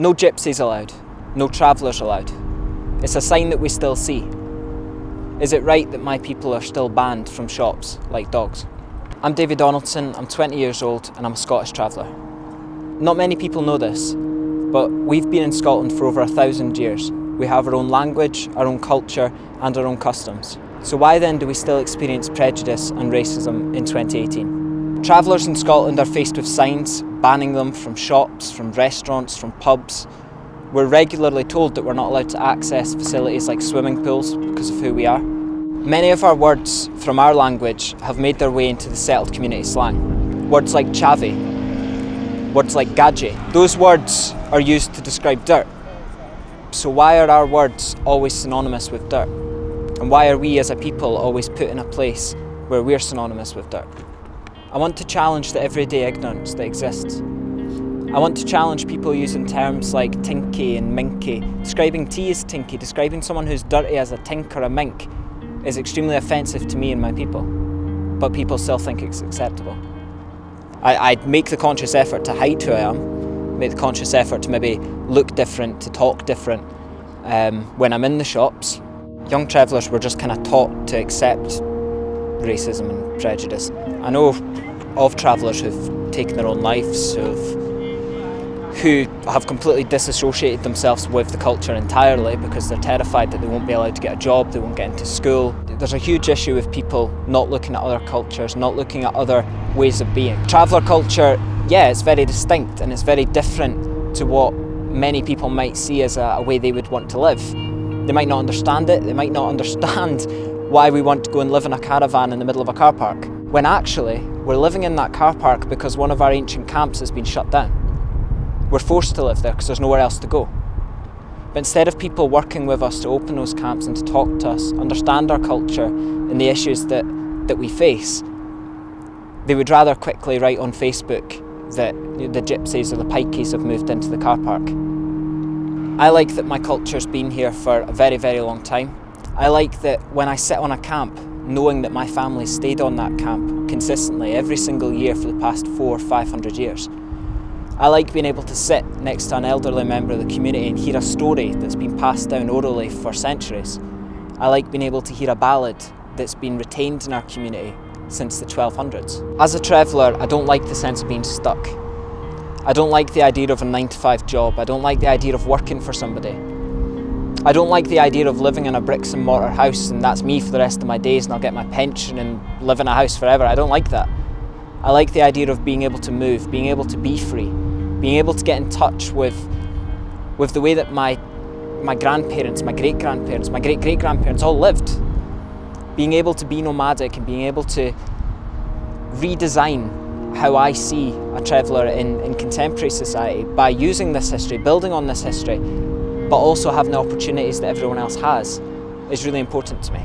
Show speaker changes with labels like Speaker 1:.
Speaker 1: No gypsies allowed, no travellers allowed. It's a sign that we still see. Is it right that my people are still banned from shops like dogs? I'm Davie Donaldson, I'm 20 years old and I'm a Scottish traveller. Not many people know this, but we've been in Scotland for over 1,000 years. We have our own language, our own culture and our own customs. So why then do we still experience prejudice and racism in 2018? Travellers in Scotland are faced with signs banning them from shops, from restaurants, from pubs. We're regularly told that we're not allowed to access facilities like swimming pools because of who we are. Many of our words from our language have made their way into the settled community slang. Words like chavvy, words like gadgie. Those words are used to describe dirt. So why are our words always synonymous with dirt? And why are we as a people always put in a place where we're synonymous with dirt? I want to challenge the everyday ignorance that exists. I want to challenge people using terms like tinky and minky. Describing tea as tinky, describing someone who's dirty as a tink or a mink is extremely offensive to me and my people, but people still think it's acceptable. I'd make the conscious effort to hide who I am, make the conscious effort to maybe look different, to talk different when I'm in the shops. Young travellers were just kind of taught to accept racism and prejudice. I know of travellers who've taken their own lives, who have completely disassociated themselves with the culture entirely because they're terrified that they won't be allowed to get a job, they won't get into school. There's a huge issue with people not looking at other cultures, not looking at other ways of being. Traveller culture, yeah, it's very distinct and it's very different to what many people might see as a way they would want to live. They might not understand it, they might not understand why we want to go and live in a caravan in the middle of a car park, when actually we're living in that car park because one of our ancient camps has been shut down. We're forced to live there because there's nowhere else to go. But instead of people working with us to open those camps and to talk to us, understand our culture and the issues that we face, they would rather quickly write on Facebook that the gypsies or the pikeys have moved into the car park. I like that my culture's been here for a very, very long time. I like that when I sit on a camp, knowing that my family stayed on that camp consistently every single year for the past 400 or 500 years. I like being able to sit next to an elderly member of the community and hear a story that's been passed down orally for centuries. I like being able to hear a ballad that's been retained in our community since the 1200s. As a traveller, I don't like the sense of being stuck. I don't like the idea of a 9-to-5 job. I don't like the idea of working for somebody. I don't like the idea of living in a bricks and mortar house and that's me for the rest of my days and I'll get my pension and live in a house forever. I don't like that. I like the idea of being able to move, being able to be free, being able to get in touch with the way that my grandparents, my great-grandparents, my great-great-grandparents all lived. Being able to be nomadic and being able to redesign how I see a traveller in contemporary society by using this history, building on this history, but also having the opportunities that everyone else has is really important to me.